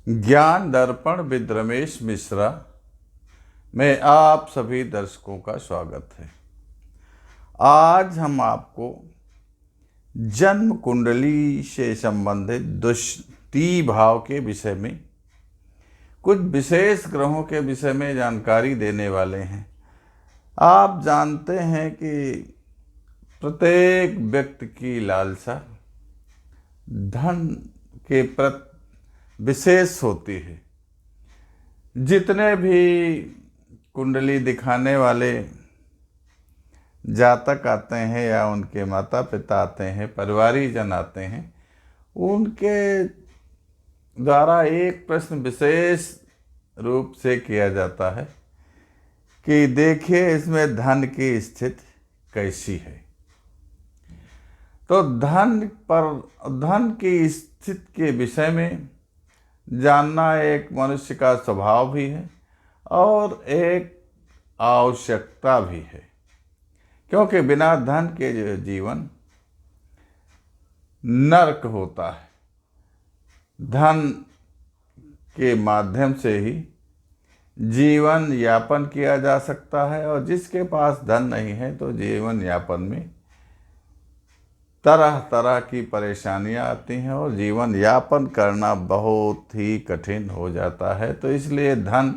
ज्ञान दर्पण विद रमेश मिश्रा में आप सभी दर्शकों का स्वागत है। आज हम आपको जन्म कुंडली से संबंधित द्वितीय भाव के विषय में कुछ विशेष ग्रहों के विषय में जानकारी देने वाले हैं। आप जानते हैं कि प्रत्येक व्यक्ति की लालसा धन के प्रति विशेष होती है। जितने भी कुंडली दिखाने वाले जातक आते हैं या उनके माता पिता आते हैं, परिवारीजन आते हैं, उनके द्वारा एक प्रश्न विशेष रूप से किया जाता है कि देखिए इसमें धन की स्थिति कैसी है। तो धन की स्थिति के विषय में जानना एक मनुष्य का स्वभाव भी है और एक आवश्यकता भी है, क्योंकि बिना धन के जो जीवन नरक होता है। धन के माध्यम से ही जीवन यापन किया जा सकता है और जिसके पास धन नहीं है तो जीवन यापन में तरह तरह की परेशानियां आती हैं और जीवन यापन करना बहुत ही कठिन हो जाता है। तो इसलिए धन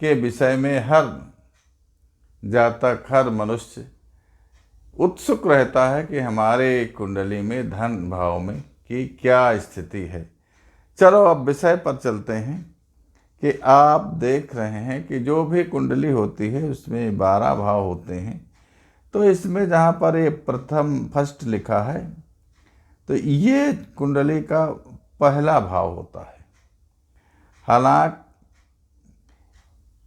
के विषय में हर जातक, हर मनुष्य उत्सुक रहता है कि हमारे कुंडली में धन भाव में की क्या स्थिति है। चलो अब विषय पर चलते हैं कि आप देख रहे हैं कि जो भी कुंडली होती है उसमें 12 भाव होते हैं। तो इसमें जहाँ पर ये फर्स्ट लिखा है तो ये कुंडली का पहला भाव होता है। हालांकि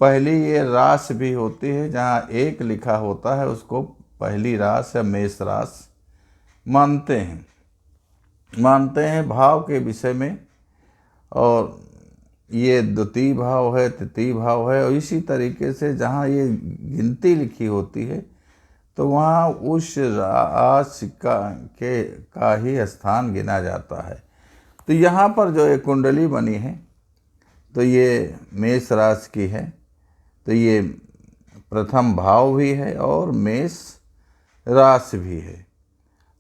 पहली ये राशि भी होती है, जहाँ 1 लिखा होता है उसको पहली राशि या मेष राशि मानते हैं भाव के विषय में। और ये द्वितीय भाव है, तृतीय भाव है और इसी तरीके से जहाँ ये गिनती लिखी होती है तो वहाँ उस राशि का ही स्थान गिना जाता है। तो यहाँ पर जो एक कुंडली बनी है तो ये मेष राशि की है, तो ये प्रथम भाव भी है और मेष राशि भी है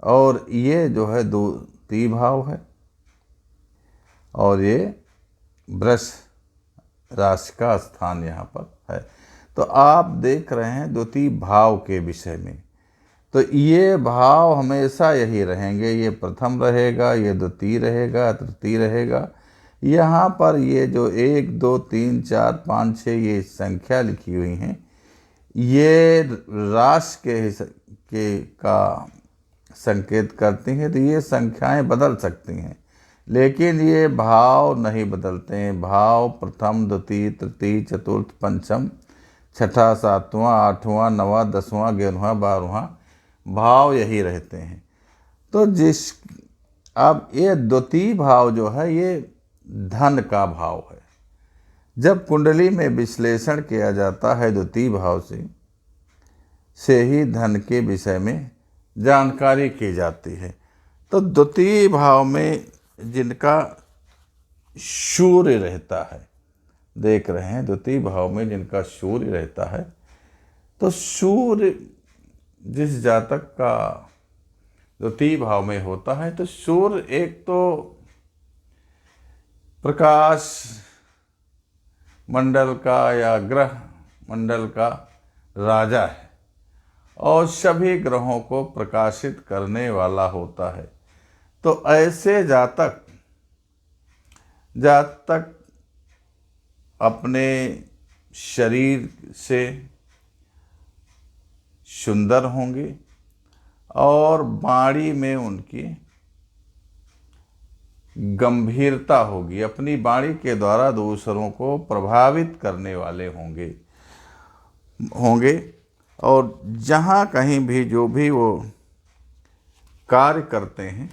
और ये जो है द्वितीय भाव है और ये वृष राशि का स्थान यहाँ पर है। तो आप देख रहे हैं द्वितीय भाव के विषय में, तो ये भाव हमेशा यही रहेंगे। ये प्रथम रहेगा, ये द्वितीय रहेगा, तृतीय रहेगा। यहाँ पर ये जो 1 2 3 4 5 6 ये संख्या लिखी हुई हैं, ये राशि का संकेत करती हैं। तो ये संख्याएं बदल सकती हैं लेकिन ये भाव नहीं बदलते हैं। भाव प्रथम, द्वितीय, तृतीय, चतुर्थ, पंचम, छठा, सातवां, आठवां, 9वां, 10वां, 11वां, 12वां भाव यही रहते हैं। तो अब ये द्वितीय भाव जो है ये धन का भाव है। जब कुंडली में विश्लेषण किया जाता है द्वितीय भाव से ही धन के विषय में जानकारी की जाती है। तो द्वितीय भाव में जिनका सूर्य रहता है, देख रहे हैं द्वितीय भाव में जिनका सूर्य रहता है, तो सूर्य जिस जातक का द्वितीय भाव में होता है तो सूर्य एक तो प्रकाश मंडल का या ग्रह मंडल का राजा है और सभी ग्रहों को प्रकाशित करने वाला होता है। तो ऐसे जातक अपने शरीर से सुंदर होंगे और वाणी में उनकी गंभीरता होगी। अपनी वाणी के द्वारा दूसरों को प्रभावित करने वाले होंगे और जहाँ कहीं भी जो भी वो कार्य करते हैं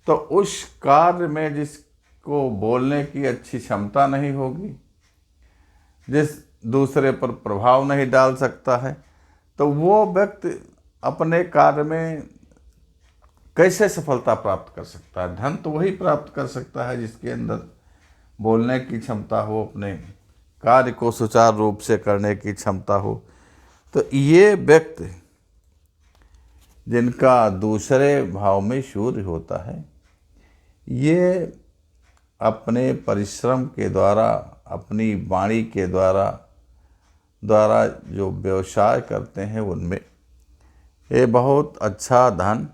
तो उस कार्य में जिसको बोलने की अच्छी क्षमता नहीं होगी, जिस दूसरे पर प्रभाव नहीं डाल सकता है, तो वो व्यक्ति अपने कार्य में कैसे सफलता प्राप्त कर सकता है। धन तो वही प्राप्त कर सकता है जिसके अंदर बोलने की क्षमता हो, अपने कार्य को सुचारू रूप से करने की क्षमता हो, तो ये व्यक्ति जिनका दूसरे भाव में सूर्य होता है, ये अपने परिश्रम के द्वारा, अपनी वाणी के द्वारा जो व्यवसाय करते हैं उनमें ये बहुत अच्छा धन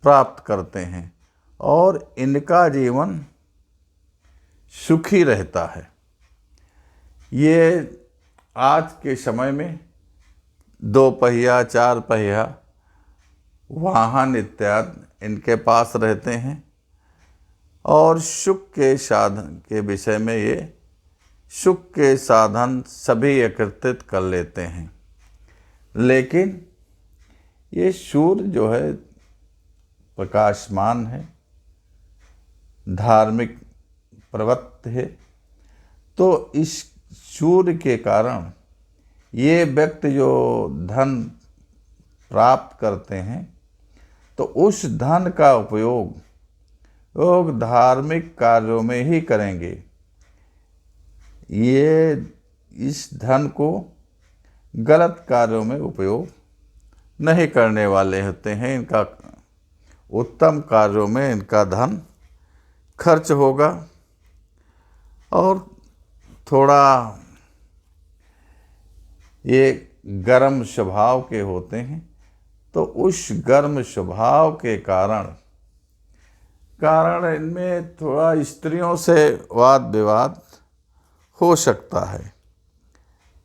प्राप्त करते हैं और इनका जीवन सुखी रहता है। ये आज के समय में 2 पहिया 4 पहिया वाहन इत्यादि इनके पास रहते हैं और सुख के साधन के विषय में ये सुख के साधन सभी एकत्रित कर लेते हैं। लेकिन ये सूर्य जो है प्रकाशमान है, धार्मिक प्रवृत्ति है, तो इस सूर्य के कारण ये व्यक्ति जो धन प्राप्त करते हैं तो उस धन का उपयोग लोग धार्मिक कार्यों में ही करेंगे। ये इस धन को गलत कार्यों में उपयोग नहीं करने वाले होते हैं। इनका उत्तम कार्यों में इनका धन खर्च होगा और थोड़ा ये गर्म स्वभाव के होते हैं, तो उस गर्म स्वभाव के कारण इनमें थोड़ा स्त्रियों से वाद विवाद हो सकता है।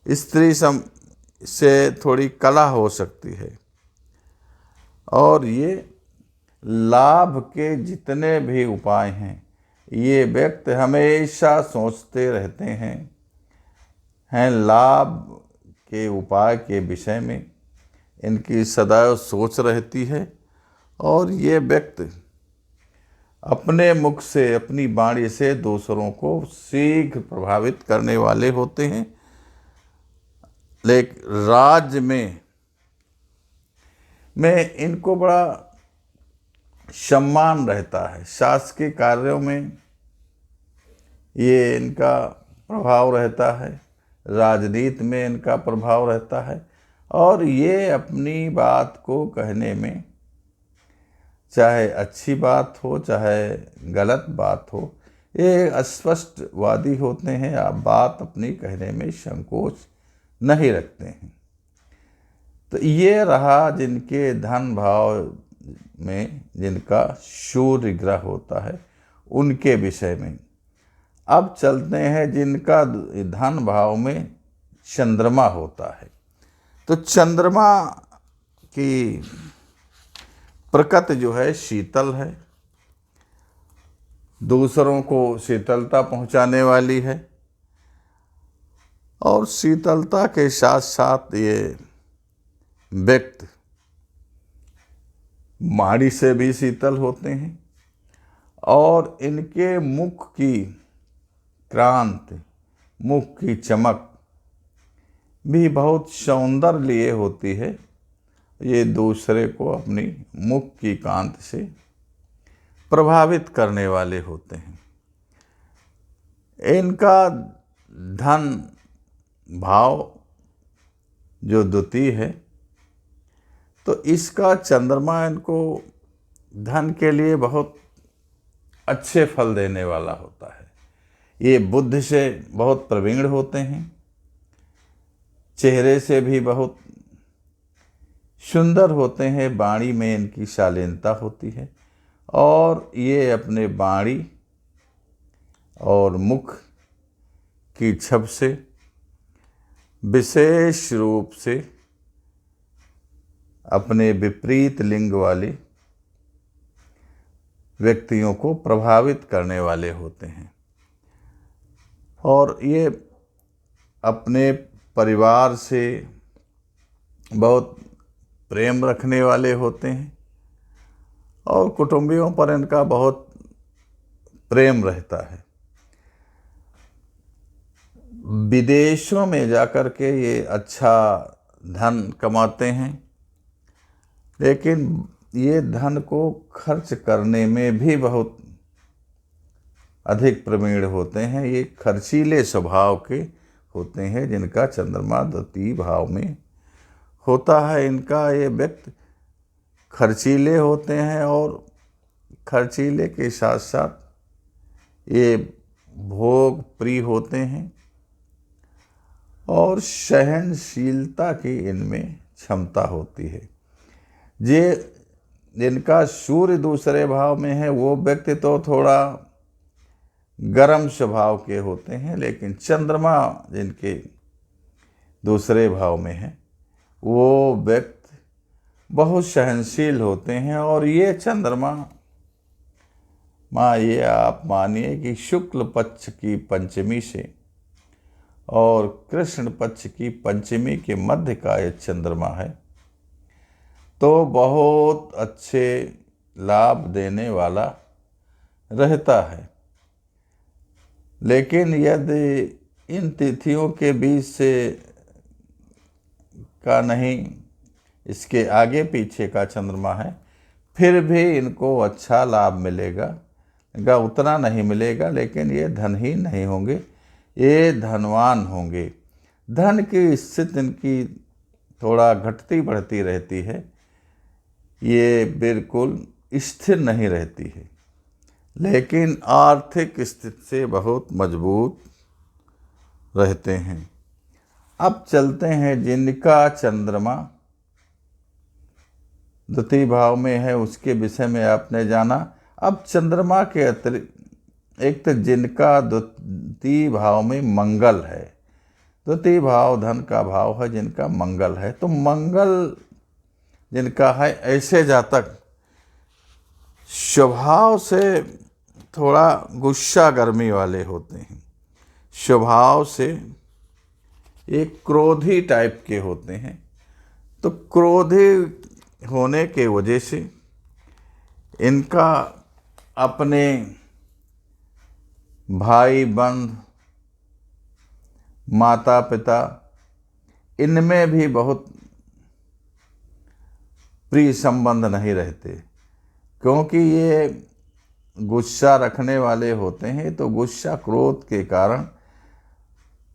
स्त्री से थोड़ी कलह हो सकती है और ये लाभ के जितने भी उपाय हैं ये व्यक्ति हमेशा सोचते रहते हैं लाभ के उपाय के विषय में इनकी सदैव सोच रहती है और ये व्यक्ति अपने मुख से, अपनी वाणी से दूसरों को शीघ्र प्रभावित करने वाले होते हैं। लेकिन राज्य में इनको बड़ा सम्मान रहता है, शासकीय कार्यों में ये इनका प्रभाव रहता है, राजनीति में इनका प्रभाव रहता है और ये अपनी बात को कहने में, चाहे अच्छी बात हो चाहे गलत बात हो, ये स्पष्टवादी होते हैं। आप बात अपनी कहने में संकोच नहीं रखते हैं। तो ये रहा जिनके धन भाव में जिनका सूर्य ग्रह होता है उनके विषय में। अब चलते हैं जिनका धन भाव में चंद्रमा होता है। तो चंद्रमा की प्रकृति जो है शीतल है, दूसरों को शीतलता पहुंचाने वाली है और शीतलता के साथ साथ ये व्यक्ति वाणी से भी शीतल होते हैं और इनके मुख की क्रांति, मुख की चमक भी बहुत सौंदर्य लिए होती है। ये दूसरे को अपनी मुख की कांति से प्रभावित करने वाले होते हैं। इनका धन भाव जो द्वितीय है तो इसका चंद्रमा इनको धन के लिए बहुत अच्छे फल देने वाला होता है। ये बुद्धि से बहुत प्रवीण होते हैं, चेहरे से भी बहुत सुंदर होते हैं, वाणी में इनकी शालीनता होती है और ये अपने वाणी और मुख की छब से विशेष रूप से अपने विपरीत लिंग वाले व्यक्तियों को प्रभावित करने वाले होते हैं और ये अपने परिवार से बहुत प्रेम रखने वाले होते हैं और कुटुंबियों पर इनका बहुत प्रेम रहता है। विदेशों में जाकर के ये अच्छा धन कमाते हैं, लेकिन ये धन को खर्च करने में भी बहुत अधिक प्रवीण होते हैं। ये खर्चीले स्वभाव के होते हैं जिनका चंद्रमा द्वितीय भाव में होता है। इनका ये व्यक्ति खर्चीले होते हैं और खर्चीले के साथ साथ ये भोग प्रिय होते हैं और सहनशीलता की इनमें क्षमता होती है। जिनका सूर्य दूसरे भाव में है वो व्यक्ति तो थोड़ा गर्म स्वभाव के होते हैं, लेकिन चंद्रमा जिनके दूसरे भाव में है वो व्यक्ति बहुत सहनशील होते हैं। और ये चंद्रमा ये आप मानिए कि शुक्ल पक्ष की पंचमी से और कृष्ण पक्ष की पंचमी के मध्य का ये चंद्रमा है, तो बहुत अच्छे लाभ देने वाला रहता है। लेकिन यदि इन तिथियों के बीच से का नहीं, इसके आगे पीछे का चंद्रमा है, फिर भी इनको अच्छा लाभ मिलेगा। इनका उतना नहीं मिलेगा, लेकिन ये धनहीन नहीं होंगे, ये धनवान होंगे। धन की स्थिति इनकी थोड़ा घटती बढ़ती रहती है, ये बिल्कुल स्थिर नहीं रहती है, लेकिन आर्थिक स्थिति से बहुत मजबूत रहते हैं। अब चलते हैं जिनका चंद्रमा द्वितीय भाव में है, उसके विषय में आपने जाना। अब चंद्रमा के अतिरिक्त एक तो जिनका द्वितीय भाव में मंगल है, द्वितीय भाव धन का भाव है, जिनका मंगल है, तो मंगल जिनका है, ऐसे जातक स्वभाव से थोड़ा गुस्सा गर्मी वाले होते हैं, स्वभाव से एक क्रोधी टाइप के होते हैं। तो क्रोधी होने के वजह से इनका अपने भाई बंध, माता पिता, इनमें भी बहुत प्रिय संबंध नहीं रहते, क्योंकि ये गुस्सा रखने वाले होते हैं। तो गुस्सा क्रोध के कारण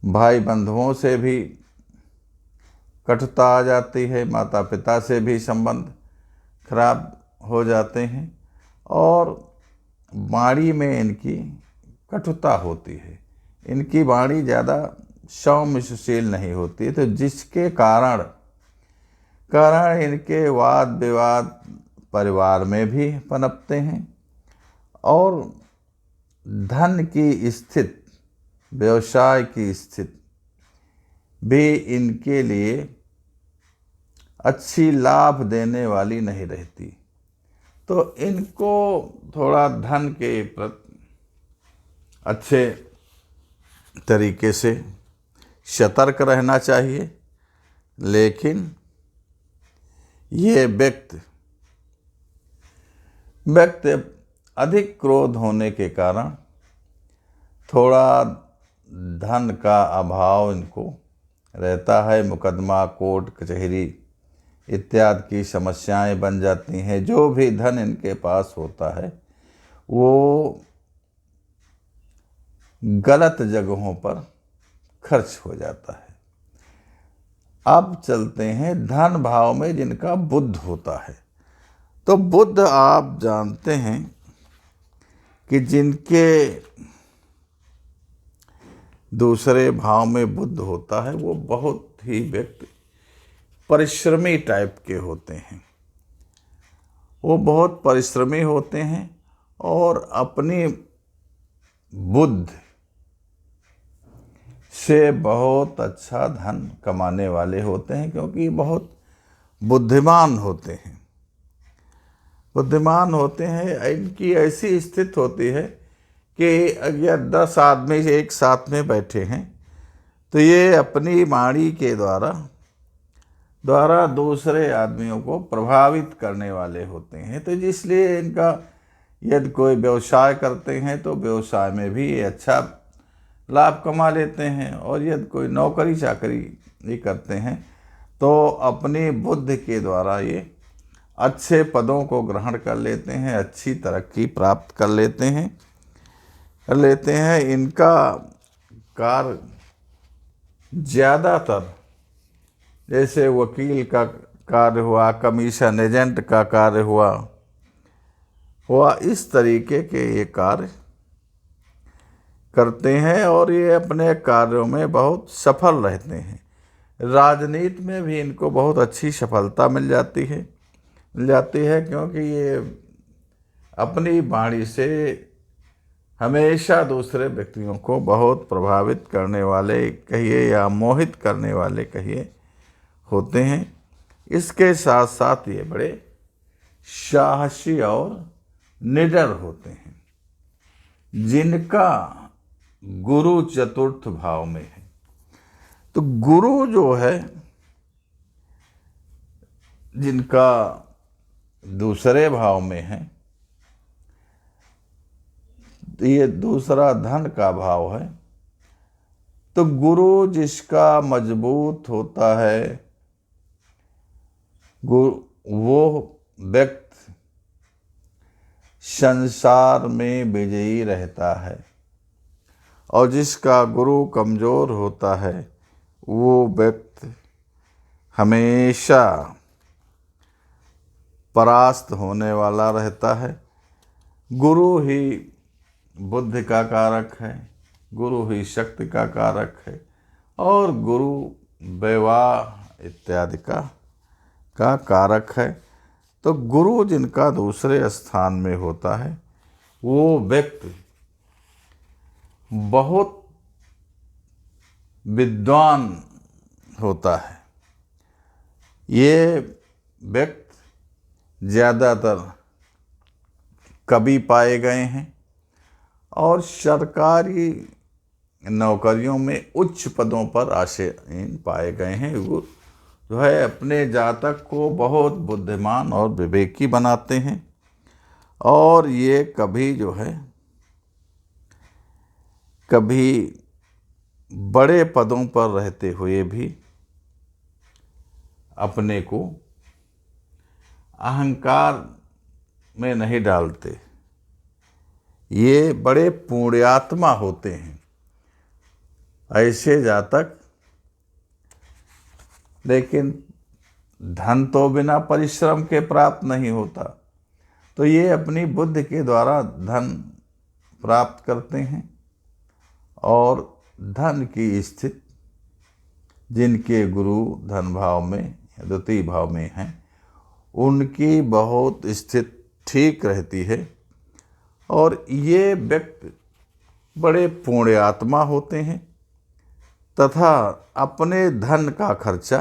भाई बंधुओं से भी कटुता आ जाती है, माता पिता से भी संबंध खराब हो जाते हैं और वाणी में इनकी कटुता होती है। इनकी वाणी ज़्यादा सौम्यशील नहीं होती, तो जिसके कारण इनके वाद विवाद परिवार में भी पनपते हैं और धन की स्थिति, व्यवसाय की स्थिति भी इनके लिए अच्छी लाभ देने वाली नहीं रहती। तो इनको थोड़ा धन के प्रति अच्छे तरीके से सतर्क रहना चाहिए। लेकिन ये व्यक्ति अधिक क्रोध होने के कारण थोड़ा धन का अभाव इनको रहता है। मुकदमा, कोर्ट कचहरी इत्यादि की समस्याएं बन जाती हैं। जो भी धन इनके पास होता है वो गलत जगहों पर खर्च हो जाता है। अब चलते हैं धन भाव में जिनका बुध होता है। तो बुध आप जानते हैं कि जिनके दूसरे भाव में बुध होता है वो बहुत ही व्यक्ति परिश्रमी टाइप के होते हैं। वो बहुत परिश्रमी होते हैं और अपनी बुद्धि से बहुत अच्छा धन कमाने वाले होते हैं, क्योंकि बहुत बुद्धिमान होते हैं। इनकी ऐसी स्थिति होती है कि अगर 10 आदमी एक साथ में बैठे हैं तो ये अपनी वाणी के द्वारा दूसरे आदमियों को प्रभावित करने वाले होते हैं। तो इसलिए इनका यदि कोई व्यवसाय करते हैं तो व्यवसाय में भी ये अच्छा लाभ कमा लेते हैं, और यदि कोई नौकरी चाकरी भी करते हैं तो अपनी बुद्धि के द्वारा ये अच्छे पदों को ग्रहण कर लेते हैं, अच्छी तरक्की प्राप्त कर लेते हैं। कर लेते हैं। इनका कार्य ज़्यादातर जैसे वकील का कार्य हुआ, कमीशन एजेंट का कार्य हुआ, इस तरीके के ये कार्य करते हैं और ये अपने कार्यों में बहुत सफल रहते हैं। राजनीति में भी इनको बहुत अच्छी सफलता मिल जाती है क्योंकि ये अपनी वाणी से हमेशा दूसरे व्यक्तियों को बहुत प्रभावित करने वाले कहिए या मोहित करने वाले कहिए होते हैं। इसके साथ साथ ये बड़े साहसी और निडर होते हैं, जिनका गुरु चतुर्थ भाव में है। तो गुरु जो है, जिनका दूसरे भाव में है, ये दूसरा धन का भाव है। तो गुरु जिसका मजबूत होता है, वो व्यक्ति संसार में विजयी रहता है, और जिसका गुरु कमजोर होता है वो व्यक्ति हमेशा परास्त होने वाला रहता है। गुरु ही बुद्धि का कारक है, गुरु ही शक्ति का कारक है, और गुरु विवाह इत्यादि का कारक है। तो गुरु जिनका दूसरे स्थान में होता है वो व्यक्ति बहुत विद्वान होता है। ये व्यक्ति ज़्यादातर कवि पाए गए हैं और सरकारी नौकरियों में उच्च पदों पर आसीन पाए गए हैं। वो जो है अपने जातक को बहुत बुद्धिमान और विवेकी बनाते हैं, और ये कभी जो है कभी बड़े पदों पर रहते हुए भी अपने को अहंकार में नहीं डालते। ये बड़े पुण्यात्मा होते हैं ऐसे जातक। लेकिन धन तो बिना परिश्रम के प्राप्त नहीं होता, तो ये अपनी बुद्धि के द्वारा धन प्राप्त करते हैं, और धन की स्थिति जिनके गुरु धन भाव में या द्वितीय भाव में हैं, उनकी बहुत स्थिति ठीक रहती है, और ये व्यक्ति बड़े पुण्यात्मा होते हैं तथा अपने धन का खर्चा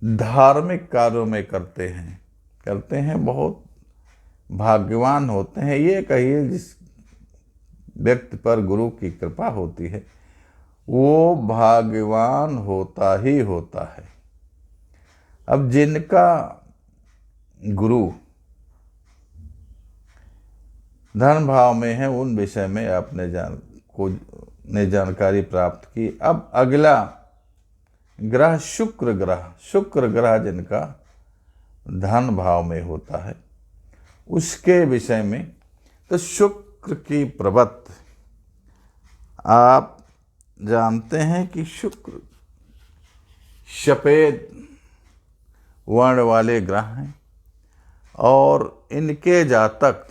धार्मिक कार्यों में करते हैं। बहुत भाग्यवान होते हैं। ये कहिए जिस व्यक्ति पर गुरु की कृपा होती है वो भाग्यवान होता ही होता है। अब जिनका गुरु धन भाव में है उन विषय में आपने जानकारी प्राप्त की। अब अगला ग्रह शुक्र ग्रह जिनका धन भाव में होता है उसके विषय में, तो शुक्र की प्रवृत्ति आप जानते हैं कि शुक्र सफेद वर्ण वाले ग्रह हैं, और इनके जातक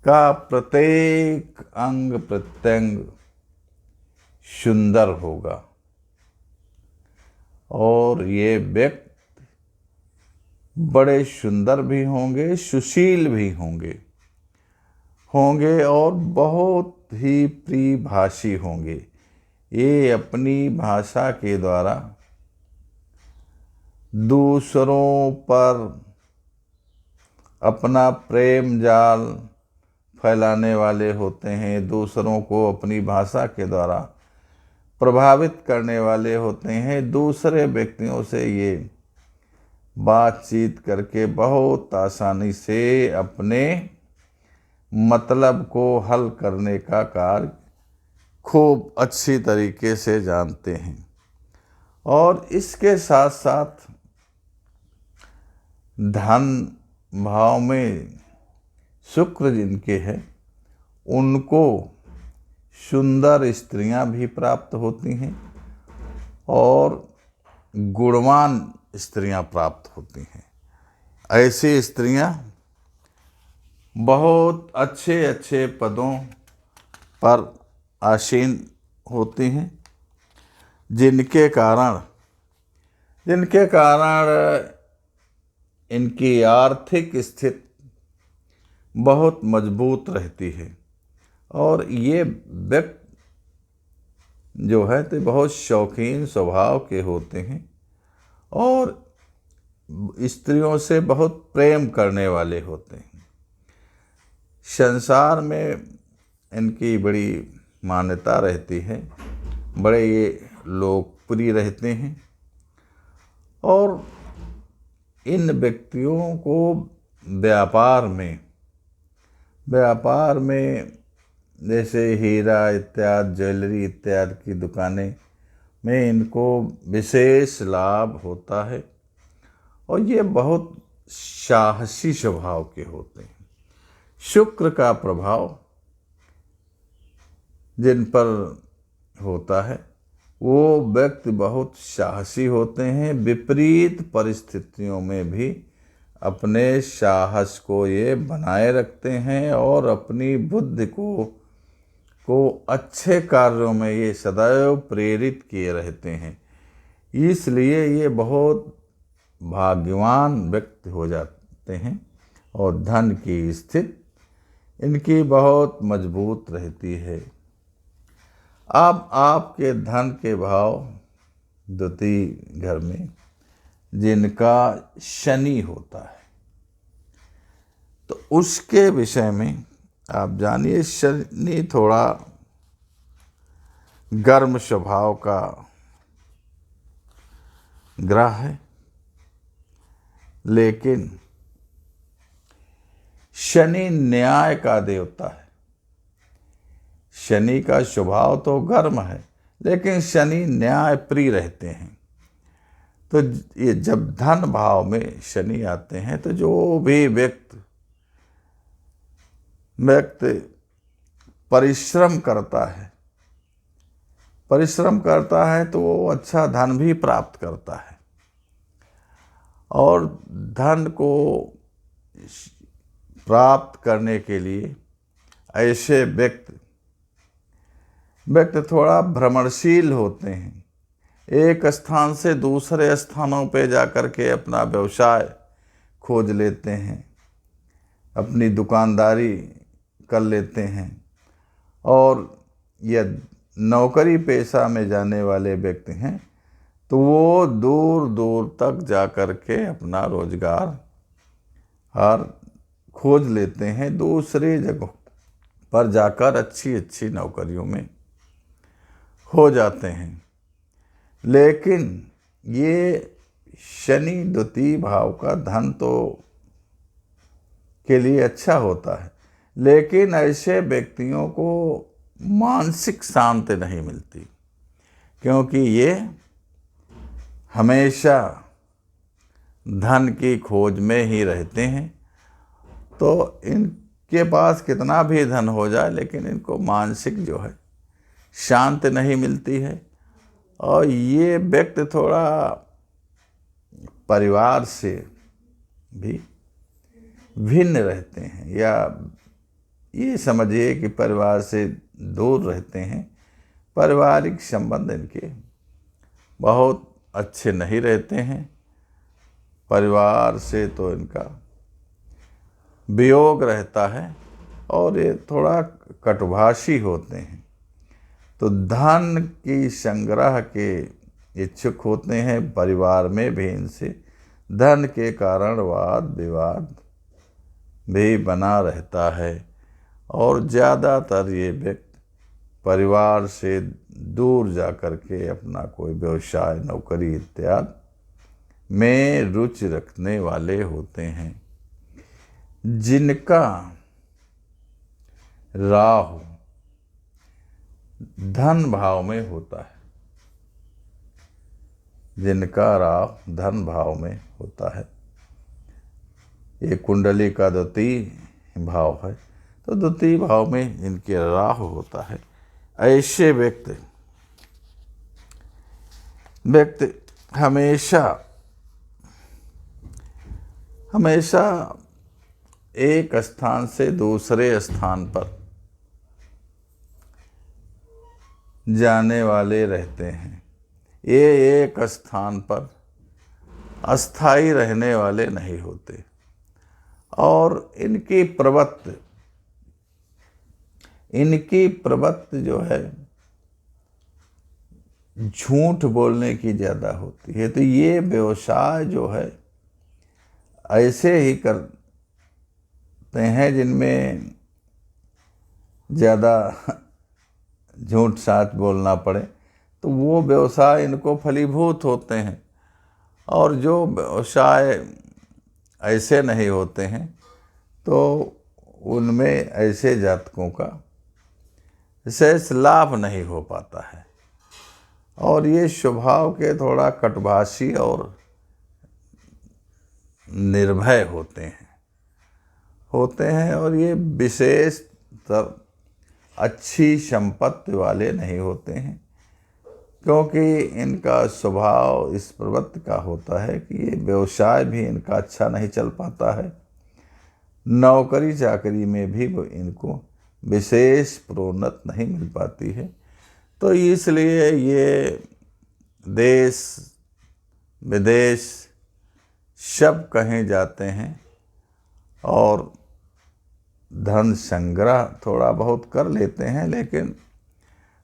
का प्रत्येक अंग प्रत्यंग सुंदर होगा, और ये व्यक्ति बड़े सुंदर भी होंगे, सुशील भी होंगे और बहुत ही प्रियभाषी होंगे। ये अपनी भाषा के द्वारा दूसरों पर अपना प्रेम जाल फैलाने वाले होते हैं, दूसरों को अपनी भाषा के द्वारा प्रभावित करने वाले होते हैं। दूसरे व्यक्तियों से ये बातचीत करके बहुत आसानी से अपने मतलब को हल करने का कार्य खूब अच्छी तरीके से जानते हैं, और इसके साथ साथ धन भाव में शुक्र जिनके हैं उनको सुंदर स्त्रियां भी प्राप्त होती हैं और गुणवान स्त्रियां प्राप्त होती हैं। ऐसी स्त्रियां बहुत अच्छे अच्छे पदों पर आसीन होती हैं, जिनके कारण इनकी आर्थिक स्थिति बहुत मजबूत रहती है और ये व्यक्ति जो है तो बहुत शौकीन स्वभाव के होते हैं और स्त्रियों से बहुत प्रेम करने वाले होते हैं। संसार में इनकी बड़ी मान्यता रहती है, बड़े ये लोकप्रिय रहते हैं और इन व्यक्तियों को व्यापार में जैसे हीरा इत्यादि ज्वेलरी इत्यादि की दुकानें में इनको विशेष लाभ होता है और ये बहुत साहसी स्वभाव के होते हैं। शुक्र का प्रभाव जिन पर होता है वो व्यक्ति बहुत साहसी होते हैं, विपरीत परिस्थितियों में भी अपने साहस को ये बनाए रखते हैं और अपनी बुद्धि को अच्छे कार्यों में ये सदैव प्रेरित किए रहते हैं। इसलिए ये बहुत भाग्यवान व्यक्ति हो जाते हैं और धन की स्थिति इनकी बहुत मजबूत रहती है। अब आपके धन के भाव द्वितीय घर में जिनका शनि होता है तो उसके विषय में आप जानिए। शनि थोड़ा गर्म स्वभाव का ग्रह है, लेकिन शनि न्याय का देवता है। शनि का स्वभाव तो गर्म है, लेकिन शनि न्याय प्रिय रहते हैं। तो ये जब धन भाव में शनि आते हैं तो जो भी व्यक्ति परिश्रम करता है तो वो अच्छा धन भी प्राप्त करता है और धन को प्राप्त करने के लिए ऐसे व्यक्ति थोड़ा भ्रमणशील होते हैं। एक स्थान से दूसरे स्थानों पे जाकर के अपना व्यवसाय खोज लेते हैं, अपनी दुकानदारी कर लेते हैं और यह नौकरी पेशा में जाने वाले व्यक्ति हैं तो वो दूर दूर तक जाकर के अपना रोजगार खोज लेते हैं, दूसरी जगह पर जाकर अच्छी अच्छी नौकरियों में हो जाते हैं। लेकिन ये शनि द्वितीय भाव का धन तो के लिए अच्छा होता है, लेकिन ऐसे व्यक्तियों को मानसिक शांति नहीं मिलती, क्योंकि ये हमेशा धन की खोज में ही रहते हैं। तो इनके पास कितना भी धन हो जाए, लेकिन इनको मानसिक जो है शांति नहीं मिलती है और ये व्यक्ति थोड़ा परिवार से भी भिन्न रहते हैं, या ये समझिए कि परिवार से दूर रहते हैं। पारिवारिक संबंध इनके बहुत अच्छे नहीं रहते हैं। परिवार से तो इनका वियोग रहता है और ये थोड़ा कटुभाषी होते हैं। तो धन की संग्रह के इच्छुक होते हैं। परिवार में भी इनसे धन के कारण वाद विवाद भी बना रहता है और ज़्यादातर ये व्यक्ति परिवार से दूर जाकर के अपना कोई व्यवसाय नौकरी इत्यादि में रुचि रखने वाले होते हैं। जिनका राहु धन भाव में होता है, जिनका राहु धन भाव में होता है, ये कुंडली का द्वितीय भाव है, तो द्वितीय भाव में जिनके राहु होता है, ऐसे व्यक्ति हमेशा एक स्थान से दूसरे स्थान पर जाने वाले रहते हैं। ये एक स्थान पर अस्थायी रहने वाले नहीं होते और इनकी प्रवृत्ति जो है झूठ बोलने की ज़्यादा होती है। तो ये व्यवसाय जो है ऐसे ही करते हैं जिनमें ज़्यादा झूठ साच बोलना पड़े, तो वो व्यवसाय इनको फलीभूत होते हैं। और जो व्यवसाय ऐसे नहीं होते हैं तो उनमें ऐसे जातकों का विशेष लाभ नहीं हो पाता है। और ये स्वभाव के थोड़ा कटभाषी और निर्भय होते हैं और ये विशेष अच्छी संपत्ति वाले नहीं होते हैं, क्योंकि इनका स्वभाव इस प्रवृत्ति का होता है कि ये व्यवसाय भी इनका अच्छा नहीं चल पाता है, नौकरी चाकरी में भी इनको विशेष प्रोन्नति नहीं मिल पाती है। तो इसलिए ये देश विदेश सब कहीं जाते हैं और धन संग्रह थोड़ा बहुत कर लेते हैं, लेकिन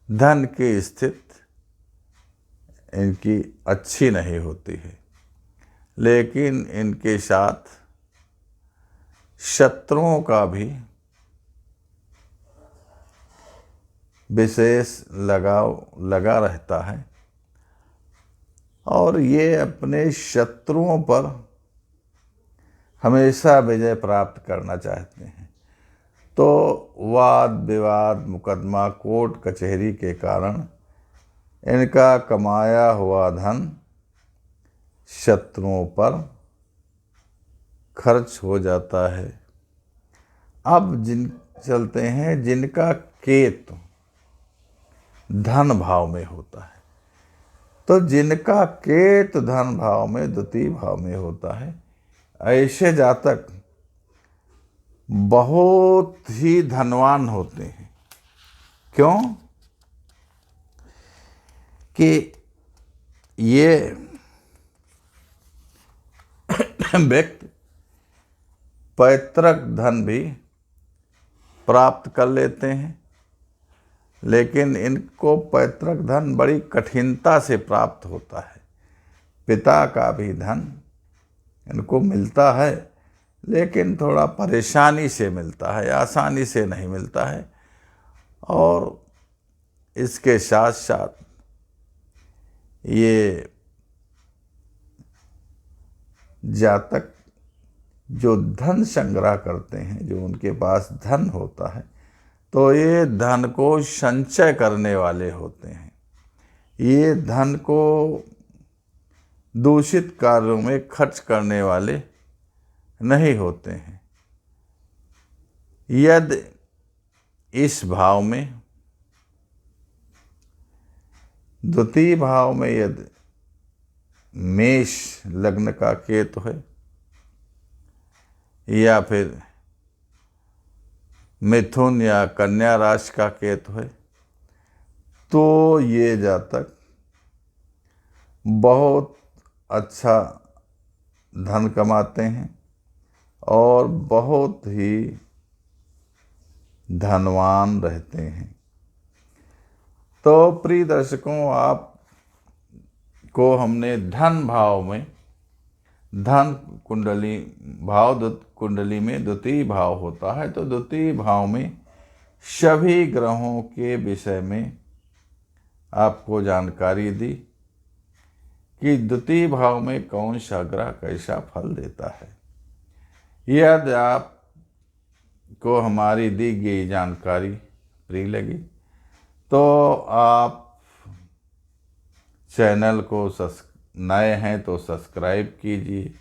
धन की स्थिति इनकी अच्छी नहीं होती है। लेकिन इनके साथ शत्रुओं का भी विशेष लगाव लगा रहता है और ये अपने शत्रुओं पर हमेशा विजय प्राप्त करना चाहते हैं। तो वाद विवाद मुकदमा कोर्ट कचहरी के कारण इनका कमाया हुआ धन शत्रुओं पर खर्च हो जाता है। अब चलते हैं जिनका केतु धन भाव में होता है। तो जिनका केतु धन भाव में द्वितीय भाव में होता है, ऐसे जातक बहुत ही धनवान होते हैं। क्यों? कि ये व्यक्ति पैतृक धन भी प्राप्त कर लेते हैं, लेकिन इनको पैतृक धन बड़ी कठिनता से प्राप्त होता है। पिता का भी धन इनको मिलता है, लेकिन थोड़ा परेशानी से मिलता है, आसानी से नहीं मिलता है। और इसके साथ साथ ये जातक जो धन संग्रह करते हैं, जो उनके पास धन होता है, तो ये धन को संचय करने वाले होते हैं। ये धन को दूषित कार्यों में खर्च करने वाले नहीं होते हैं। यदि इस भाव में द्वितीय भाव में यदि मेष लग्न का केतु है या फिर मिथुन या कन्या राशि का केतु है, तो ये जातक बहुत अच्छा धन कमाते हैं और बहुत ही धनवान रहते हैं। तो प्रिय दर्शकों, आप को हमने धन भाव में धन कुंडली कुंडली में द्वितीय भाव होता है, तो द्वितीय भाव में सभी ग्रहों के विषय में आपको जानकारी दी कि द्वितीय भाव में कौन सा ग्रह कैसा फल देता है। यदि आपको हमारी दी गई जानकारी प्रिय लगी तो आप चैनल को नए हैं तो सब्सक्राइब कीजिए,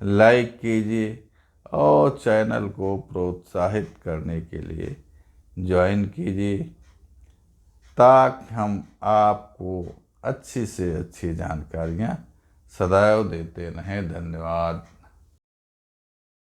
लाइक कीजिए और चैनल को प्रोत्साहित करने के लिए ज्वाइन कीजिए, ताकि हम आपको अच्छी से अच्छी जानकारियाँ सदैव देते रहें। धन्यवाद।